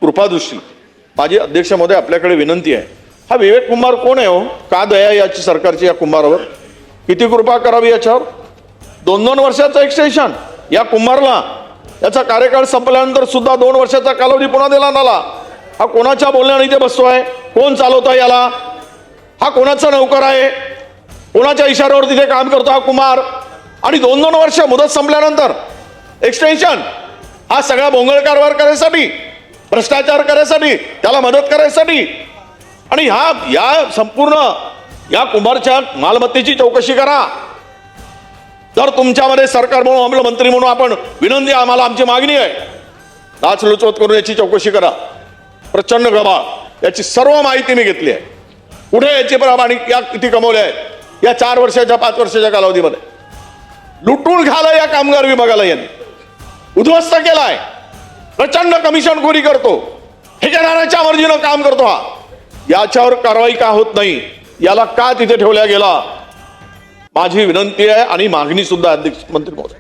कृपादृष्टी माझी अध्यक्ष महोदय आपल्याकडे विनंती आहे, हा विवेक कुमार कोण आहे हो? का दया याची सरकारची या कुंभारावर? किती कृपा करावी याच्यावर? 2-2 वर्षाचं एक्सटेन्शन या कुंभारला, याचा कार्यकाळ संपल्यानंतर सुद्धा 2 वर्षाचा कालावधी पुन्हा दिला आला. हा कोणाच्या बोलण्याने इथे बसतोय? कोण चालवतोय याला? हा कोणाचा नौकर आहे? कोणाच्या इशाऱ्यावर तिथे काम करतो हा कुंभार? आणि 2-2 वर्ष मुदत संपल्यानंतर एक्सटेन्शन, हा सगळा भोंगळ कारभार करायसाठी, भ्रष्टाचार करायसाठी, त्याला मदत करायसाठी. आणि या संपूर्ण या कुंभारच्या मालमत्तेची चौकशी करा. जर तुमच्यामध्ये सरकार म्हणून, आपलं मंत्री म्हणून आपण विनंती, आम्हाला आमची मागणी आहे, लाचलुचपत करून याची चौकशी करा. प्रचंड गबाळ, याची सर्व माहिती मी घेतली आहे. कुठे याची प्रामाणिक या किती कमवले आहेत या 4 वर्षाच्या 5 वर्षाच्या कालावधीमध्ये. लुटून घाला या कामगार विभागाला, यांनी उद्ध्वस्त केलाय. प्रचंड कमिशनखोरी करतो, ठेकेदाराच्या मर्जीनं काम करतो हा. याच्यावर कारवाई का होत नाही? याला का तिथे ठेवल्या गेला? माझी विनंती आहे आणि मागणी सुद्धा अध्यक्ष मंत्री महोदय.